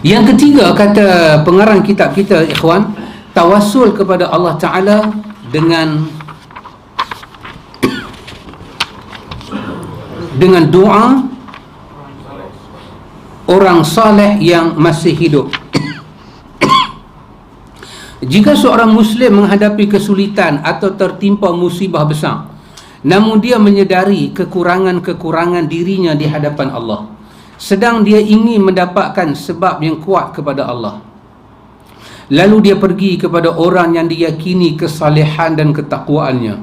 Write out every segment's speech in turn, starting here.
Yang ketiga, kata pengarang kitab kita, ikhwan, tawassul kepada Allah Ta'ala dengan doa orang saleh yang masih hidup. Jika seorang Muslim menghadapi kesulitan atau tertimpa musibah besar, namun dia menyedari kekurangan-kekurangan dirinya di hadapan Allah, sedang dia ingin mendapatkan sebab yang kuat kepada Allah, lalu dia pergi kepada orang yang diyakini kesalehan dan ketakwaannya,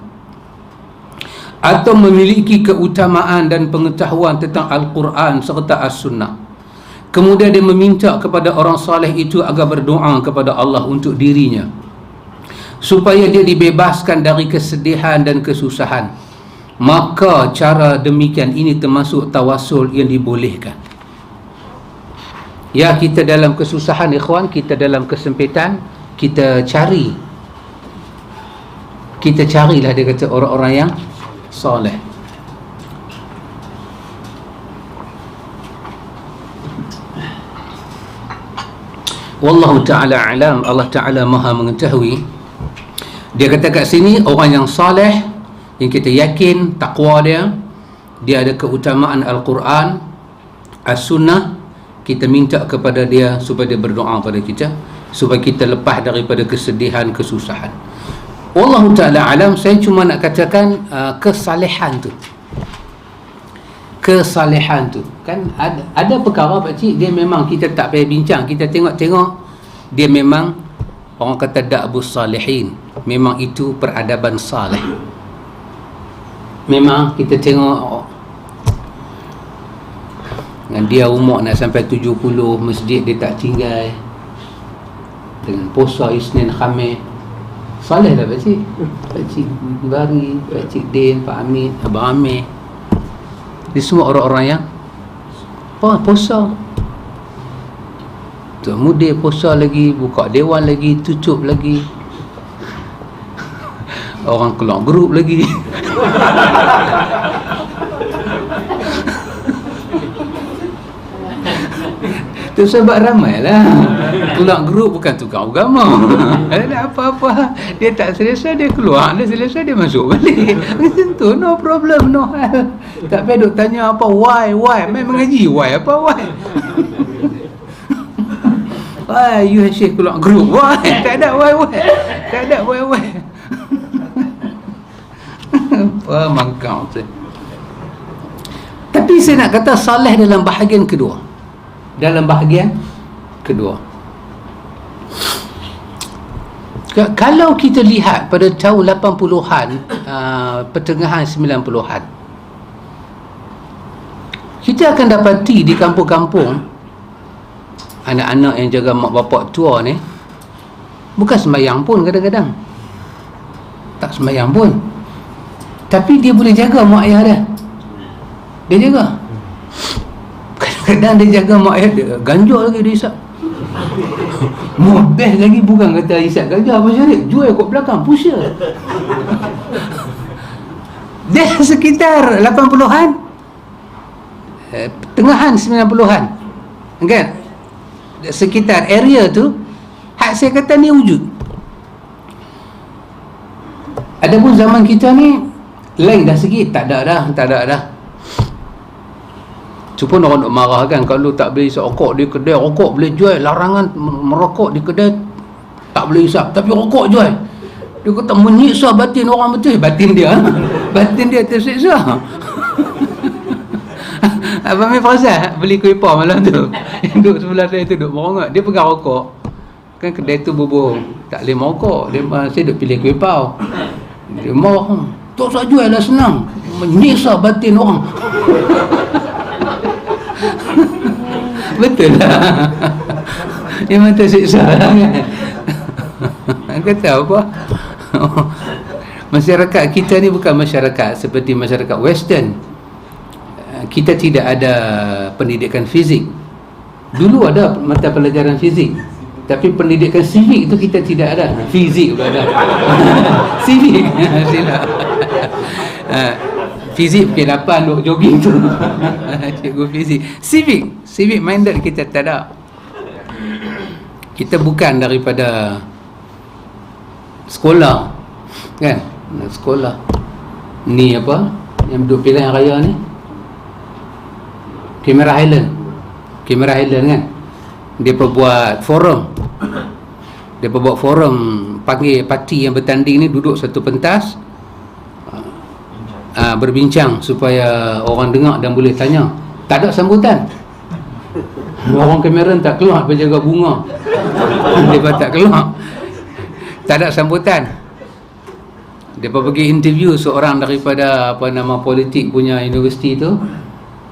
atau memiliki keutamaan dan pengetahuan tentang Al-Quran serta As-Sunnah, kemudian dia meminta kepada orang saleh itu agar berdoa kepada Allah untuk dirinya supaya dia dibebaskan dari kesedihan dan kesusahan, maka cara demikian ini termasuk tawassul yang dibolehkan. Ya, kita dalam kesusahan, ikhwan, kita dalam kesempitan, kita carilah, dia kata, orang-orang yang soleh. Wallahu ta'ala alam, Allah Ta'ala maha mengetahui. Dia kata kat sini, orang yang soleh, yang kita yakin takwa dia ada keutamaan Al-Quran, As-Sunnah, kita minta kepada dia supaya dia berdoa pada kita supaya kita lepas daripada kesedihan, kesusahan. Wallahu ta'ala alam. Saya cuma nak katakan kesalehan tu kan ada perkara pakcik, dia memang kita tak payah bincang, kita tengok dia memang, orang kata da'bus salihin, memang itu peradaban saleh. Memang kita tengok dengan dia umur nak sampai 70, masjid dia tak tinggal, dengan puasa Isnin Khamis, saleh dah pakcik. Pakcik Bari, Pakcik Din, Pak Amin, Abang Amir, dia semua orang-orang yang puasa. Tok Mudir puasa lagi, buka dewan lagi, tutup lagi, orang keluar grup lagi. Tu sebab ramai lah keluar grup, bukan tukar agama. Ada apa-apa dia tak selesai, dia keluar, dia selesai dia masuk balik. Tentu no problem, no hal. Tak payah duk tanya apa why main mengaji why apa why. Why you Syekh keluar grup, why? Tak ada why. Apa mangkau tu. Tapi saya nak kata saleh dalam bahagian kedua. Kalau kita lihat pada tahun 80-an, pertengahan 90-an, kita akan dapati di kampung-kampung anak-anak yang jaga mak bapak tua ni bukan sembahyang pun, kadang-kadang tak sembahyang pun, tapi dia boleh jaga mak ayah dia jaga. Kadang-kadang dia jaga mak ayah dia, ganja lagi dia isap. Best lagi, bukan kata isap ganja apa syarik, jual kat belakang, pusher. Dia sekitar 80-an, tengahan 90-an kan, sekitar area tu, hak saya kata ni wujud. Adapun zaman kita ni lain dah sikit, tak ada dah. Tu pun orang nak marah kan, kalau tak boleh isap rokok di kedai, rokok boleh jual, larangan merokok di kedai tak boleh isap, tapi rokok jual. Dia kata menyiksa batin orang, betul batin dia batin dia tersiksa. Abang Amir perasan beli kuih pau malam tu, duduk sebelah saya tu, duduk merongak, dia pegang rokok kan, kedai tu bubur tak boleh merokok, dia saya duduk pilih kuih pau, dia marah, tak usah jual lah, senang, menyiksa batin orang. Betul lah. Dia mata siksa lah kan. Kata apa, masyarakat kita ni bukan masyarakat seperti masyarakat Western. Kita tidak ada pendidikan fizik. Dulu ada mata pelajaran fizik, tapi pendidikan civic itu kita tidak ada. Fizik pula ada. Civic silap. Fizik pukul 8 duk jogging tu. Cikgu fizik. Civic minded kita tak ada. Kita bukan daripada sekolah, kan? Sekolah ni apa yang duduk pilihan raya ni, Kamera Highland kan, dia buat forum, panggil parti yang bertanding ni duduk satu pentas, berbincang supaya orang dengar dan boleh tanya. Tak ada sambutan. Orang kamera tak keluar, penjaga bunga dia tak keluar, tak ada sambutan. Dia pergi interview seorang daripada politik punya universiti tu.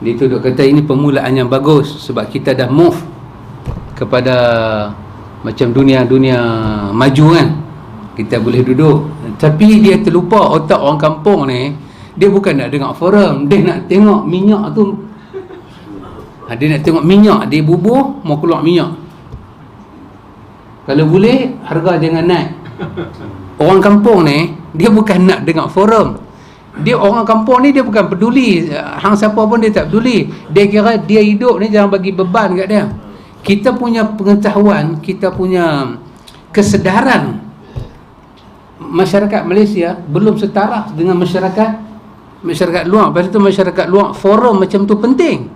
Dia tu duk kata ini permulaan yang bagus sebab kita dah move kepada macam dunia maju kan, kita boleh duduk. Tapi dia terlupa otak orang kampung ni, dia bukan nak dengar forum, dia nak tengok minyak tu. Dia nak tengok minyak dia bubuh, mau keluar minyak. Kalau boleh harga jangan naik. Orang kampung ni dia bukan nak dengar forum. Dia orang kampung ni dia bukan peduli hang siapa pun, dia tak peduli. Dia kira dia hidup ni jangan bagi beban kat dia. Kita punya pengetahuan, kita punya kesedaran masyarakat Malaysia belum setara dengan masyarakat luar. Lepas tu masyarakat luar forum macam tu penting.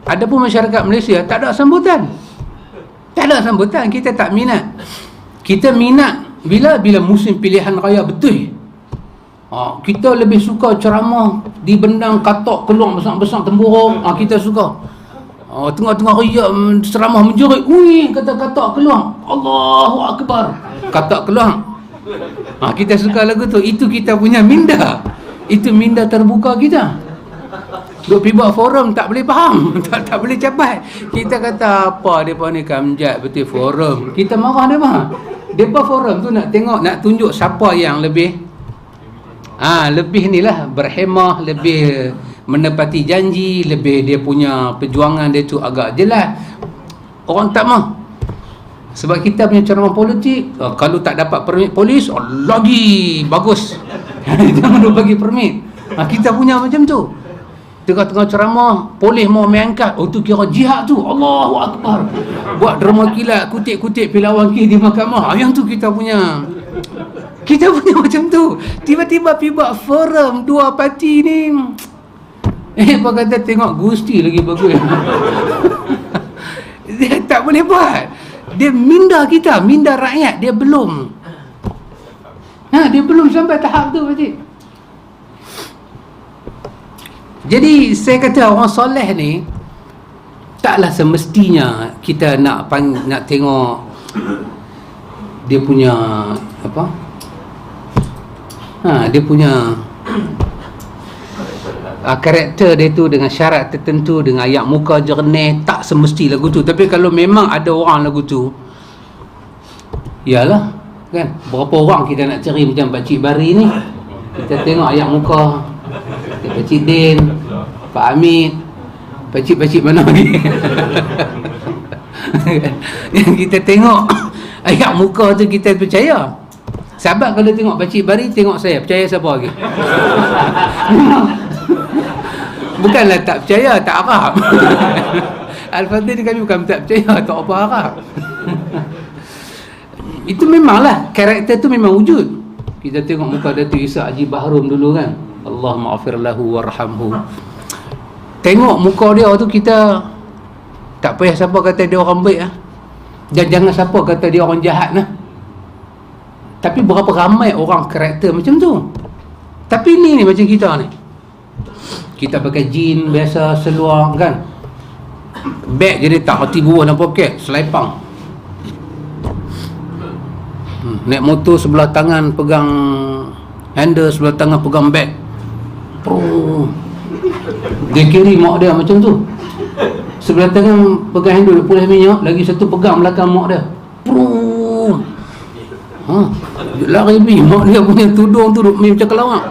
Adapun masyarakat Malaysia tak ada sambutan. Tak ada sambutan, kita tak minat. Kita minat bila musim pilihan raya betul. Kita lebih suka ceramah di bendang katak keluar besar-besar temburung. Kita suka. Tengah-tengah raya ceramah menjerit, kata-kata keluar, Allahu Akbar, katak keluar. Kita suka lagu tu. Itu kita punya minda. Itu minda terbuka kita. Duk pergi buat forum tak boleh faham, tak boleh capai. Kita kata apa depa ni kamjat betul forum. Kita marah depa forum tu nak tengok, nak tunjuk siapa yang lebih inilah berhemah, lebih menepati janji, lebih dia punya perjuangan dia tu agak jelas. Orang tak mah. Sebab kita punya ceramah politik, kalau tak dapat permit polis, lagi bagus. Jangan duk bagi permit. Kita punya macam tu. Tengah-tengah ceramah, polis mau mengangkat, tu kira jihad tu, Allahu Akbar. Buat drama kilat, kutip-kutip pilawan di mahkamah. Yang tu kita punya macam tu. Tiba-tiba pergi buat forum dua parti ni, apa kata tengok Gusti lagi bagus. Dia tak boleh buat. Dia minda kita, minda rakyat, dia belum sampai tahap tu, pakcik. Jadi saya kata orang soleh ni taklah semestinya kita nak tengok dia punya apa? Dia punya karakter dia tu dengan syarat tertentu, dengan ayat muka jernih. Tak semesti lagu tu. Tapi kalau memang ada orang lagu tu, yalah kan, berapa orang kita nak cari macam Pakcik Bari ni. Kita tengok ayat muka Pakcik Din, Pak Amit, Pakcik mana lagi. Yang kita tengok ayat muka tu kita percaya. Sahabat kalau tengok Pakcik Bari, tengok saya, percaya siapa lagi? Bukanlah tak percaya, tak harap. Al-Fadhil ni kami bukan tak percaya, tak apa harap. Itu memanglah, karakter tu memang wujud. Kita tengok muka Datuk Ishak Haji Bahrum dulu kan, Allah ma'afir lahu warhamhu. Tengok muka dia tu kita tak payah siapa kata dia orang baik dan jangan siapa kata dia orang jahat lah. Tapi berapa ramai orang karakter macam tu. Tapi ni macam kita ni, kita pakai jean biasa, seluar kan, beg jadi tak hati buah dalam poket, selipang. Naik motor sebelah tangan pegang handle, sebelah tangan pegang beg. Dia kiri mak dia macam tu, sebelah tangan pegang handle pulih minyak, lagi satu pegang belakang mak dia. Lari pergi, mak dia punya tudung tu macam kelawak.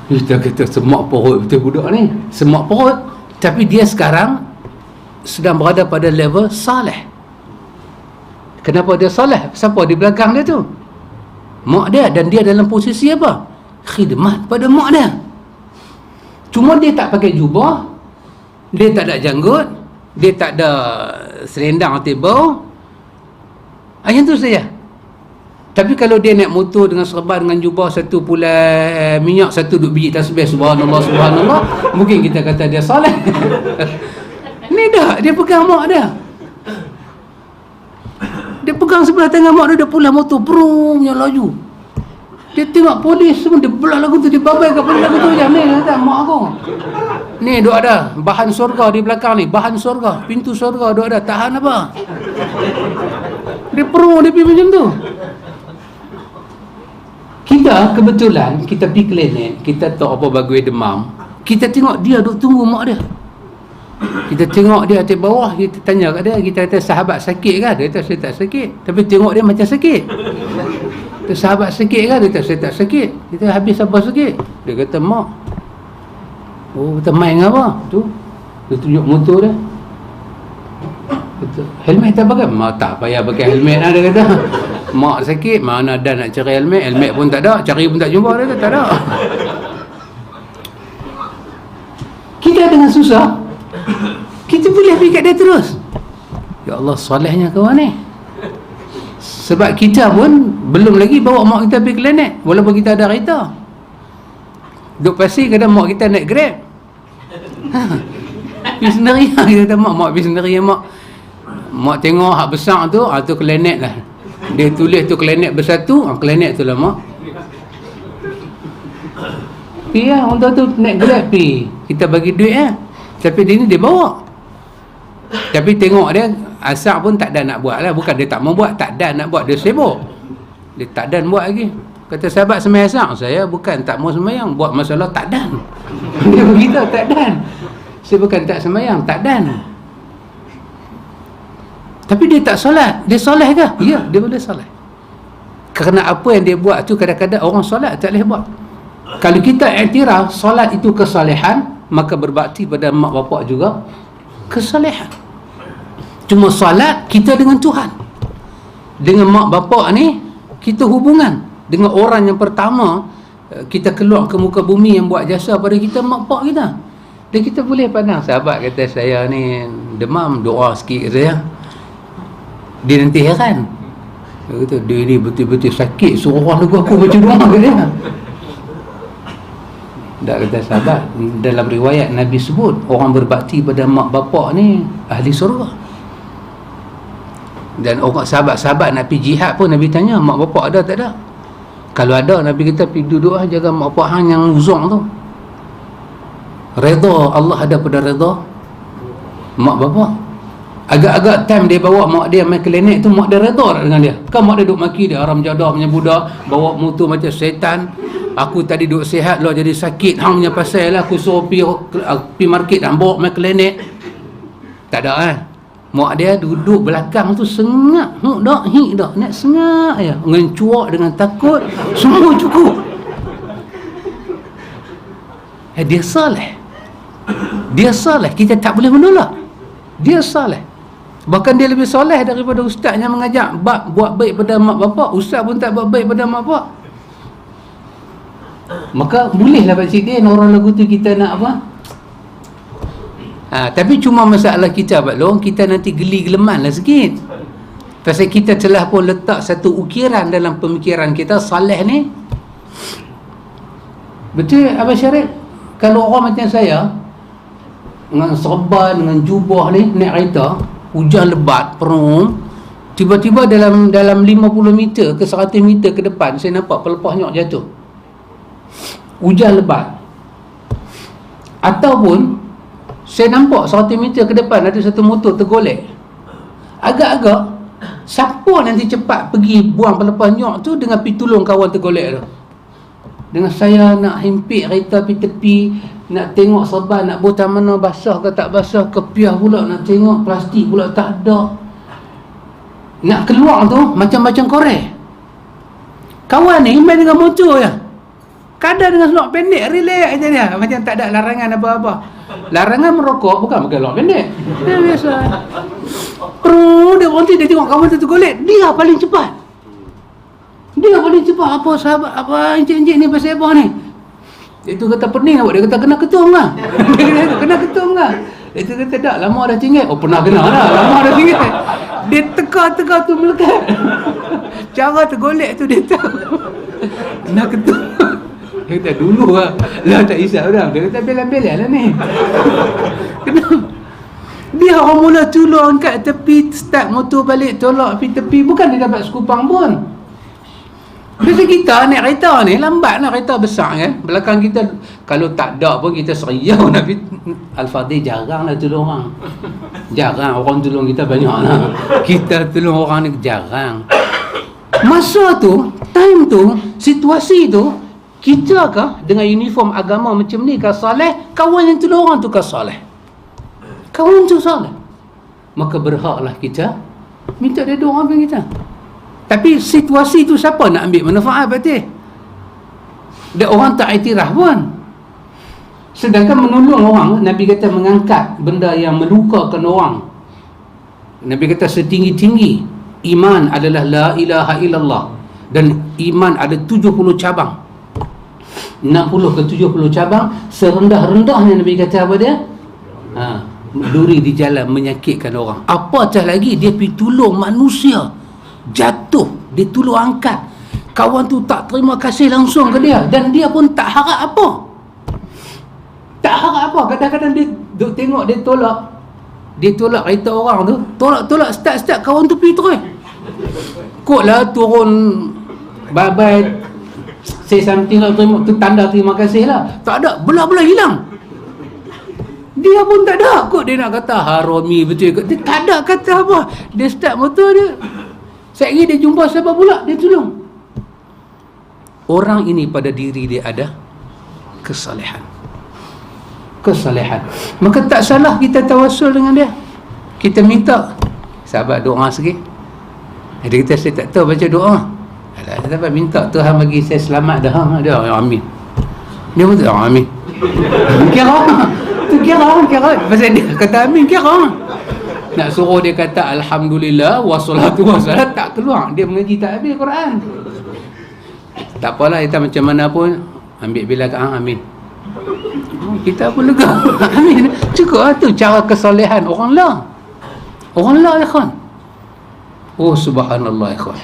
Kita kata semak perut betul budak ni, semak perut. Tapi dia sekarang sedang berada pada level saleh. Kenapa dia saleh? Siapa di belakang dia tu? Mak dia. Dan dia dalam posisi apa? Khidmat pada mak dia. Cuma dia tak pakai jubah, dia tak ada janggut, dia tak ada selendang atau bau, macam tu saja. Tapi kalau dia naik motor dengan serban, dengan jubah, satu pulai minyak, satu duk biji tasbih, subhanallah, subhanallah, mungkin kita kata dia soleh. Ni dah, dia pegang mak dia. Dia pegang sebelah tangan mak dia, dia pulang motor, brum, yang laju. Dia tengok polis semua, dia belah lagu tu, dia babai kat polis lagu tu je. Ni kata, mak aku. Ni duk ada, bahan surga di belakang ni, bahan surga, pintu surga duk ada, tahan apa? Dia perlu, dia pergi macam tu. Kita kebetulan, kita pergi klinik, kita tahu apa bagus demam, kita tengok dia duk tunggu mak dia. Kita tengok dia atas bawah, kita tanya kat dia, kita kata sahabat sakit kan? Dia kata saya tak sakit. Tapi tengok dia macam sakit. Kita sahabat sakit kan? Dia kata saya tak sakit. Kita habis apa sakit? Dia kata mak. Oh, kita main dengan apa? Tu. Dia tunjuk motor dia. Kata, helmet tak pakai? Mak tak payah pakai helmet lah, dia kata. Mak sakit, mana ada nak cari helmet? Helmet pun tak ada, cari pun tak jumpa, dia kata tak ada. Kita dengan susah, kita boleh pergi kat dia terus. Ya Allah, solehnya kawan ni. Sebab kita pun belum lagi bawa mak kita pergi klinik, walaupun kita ada kereta. Duk pasti kadang mak kita naik Grab. Pergi sendiri. Kita kata mak pergi sendiri. Mak tengok hak besar tu, tu klinik lah. Dia tulis tu klinik bersatu, klinik tu lah mak. Pergi lah, orang tu naik Grab pergi. Kita bagi duit tapi dia ni dia bawa. Tapi tengok dia, asal pun tak ada nak buat lah. Bukan dia tak mau buat, tak ada nak buat, dia sibuk. Dia tak ada buat lagi. Kata sahabat sembahyang asar, saya bukan tak mau sembahyang, buat masalah tak dan. Dia beritahu tak dan. Saya bukan tak sembahyang, tak dan. Tapi dia tak solat. Dia soleh ke? Ya, dia boleh solat. Kerana apa yang dia buat tu kadang-kadang orang solat tak boleh buat. Kalau kita iktiraf solat itu kesalehan, maka berbakti pada mak bapak juga kesalehan. Cuma solat kita dengan Tuhan. Dengan mak bapak ni kita hubungan. Dengan orang yang pertama kita keluar ke muka bumi yang buat jasa pada kita, mak bapak kita. Dan kita boleh pandang, sahabat kata saya ni demam, doa sikit saya. Dia nanti heran. Dia kata, dia ni betul-betul sakit, suruh orang lagu aku baca doa ke dia. Tak kata sahabat, dalam riwayat Nabi sebut orang berbakti pada mak bapak ni ahli surga. Dan orang sahabat-sahabat nak pergi jihad pun Nabi tanya, mak bapak ada tak ada? Kalau ada, Nabi kita pergi duduk jaga mak bapak hang yang uzong tu. Redha Allah ada pada redha mak bapak. Agak-agak time dia bawa mak dia main klinik tu, mak dia redha tak dengan dia? Kan mak dia duk maki dia, haram jadah punya budak, bawa motor macam setan. Aku tadi duk sihat lah jadi sakit, hang punya pasal lah aku suruh pergi market dan bawa main klinik. Tak ada mak dia duduk belakang tu sengak, dak hik dak, nak sengak ya, dengan cuak, dengan takut, semua cukup. Dia soleh. Dia soleh, kita tak boleh menolak. Dia soleh. Bahkan dia lebih soleh daripada ustaz yang mengajak buat baik pada mak bapak. Ustaz pun tak buat baik pada mak bapak. Maka bolehlah Pak Cik Din, orang lagu tu kita nak apa? Tapi cuma masalah kita Pak Long, kita nanti geli-geleman lah sikit. Pasal kita telah pun letak satu ukiran dalam pemikiran kita, soleh ni. Betul Abang Syarif? Kalau orang macam saya, dengan serban, dengan jubah ni, naik kereta, hujan lebat, perum, tiba-tiba dalam 50 meter ke 100 meter ke depan, saya nampak pelepah nyok jatuh. Hujan lebat. Ataupun saya nampak 100 meter ke depan ada satu motor tergolek. Agak-agak siapa nanti cepat pergi buang pelepah nyok tu dengan pergi tolong kawan tergolek tu. Dengan saya nak himpit kereta pergi tepi, nak tengok serban, nak botol mana basah ke tak basah, kepiah pula, nak tengok plastik pula tak ada. Nak keluar tu macam-macam korek. Kawan ni main dengan motor je. Kadang dengan selok pendek, relax je dia. Macam tak ada larangan apa-apa. Larangan merokok bukan pakai selok pendek. Dia biasa. Dia berhenti, dia tengok kawan tu tergolek, dia paling cepat. Dia paling cepat. Apa sahabat, apa encik-encik ni pasal apa ni? Itu kata pening awak, dia kata kena ketum lah. Dia kata kena ketum lah. Dia kata tak, lama dah tinggal. Oh, pernah kena lah, lama dah tinggal. Dia teka-teka tu melekat. Cara tergolek tu dia tahu. Nak ketuk. Dia kata dulu lah tak isap dah. Dia kata belan-belan lah ni. Kenapa? Dia orang mula tolong kat tepi, start motor balik, tolak pergi tepi. Bukan dia dapat sekupang pun. Biasa kita naik kereta ni, lambat lah, kereta besar kan. Belakang kita, kalau tak ada pun kita seriau nak pergi. Al-Fadhil jarang lah tolong orang. Jarang orang tolong kita, banyak lah. Kita tolong orang ni jarang. Masa tu, time tu, situasi tu, kita kah dengan uniform agama macam ni kah saleh? Kawan yang tolong orang tu kah saleh? Kawan tu saleh. Maka berhaklah kita minta dia doakan kita. Tapi situasi tu siapa nak ambil manfaat berarti? Dia orang tak iktiraf pun. Sedangkan menolong orang, Nabi kata mengangkat benda yang melukakan orang. Nabi kata setinggi-tinggi iman adalah la ilaha illallah. Dan iman ada 70 cabang. 60 ke 70 cabang. Serendah-rendahnya Nabi kata apa dia? Duri di jalan menyakitkan orang. Apatah lagi dia pergi tolong manusia jatuh, dia tolong angkat. Kawan tu tak terima kasih langsung ke dia, dan dia pun tak harap apa. Tak harap apa. Kadang-kadang dia duk tengok dia tolak kereta orang tu, tolak start kawan tu pergi terus. Koklah turun babai say something lah, tu tanda terima kasih lah. Tak ada, belah-belah hilang. Dia pun tak ada kot dia nak kata harami betul kot. Dia tak ada kata apa. Dia start motor dia. Sekali dia jumpa siapa pula, dia tolong. Orang ini pada diri dia ada kesalehan. Maka tak salah kita tawassul dengan dia. Kita minta, sahabat doa sikit. Dia kata saya tak tahu baca doa. Alah, sahabat minta Tuhan bagi saya selamat dah. Dia amin. Dia pun tak amin. Kira pasal dia kata amin, kira nak suruh dia kata alhamdulillah wassalatu wassalam, tak keluar. Dia mengaji tak habis Quran. Tak apalah, kita macam mana pun ambil bila amin. Kita pun lega. Amin. Cukup lah tu cara kesalehan orang lah ikhwan. Oh subhanallah ikhwan.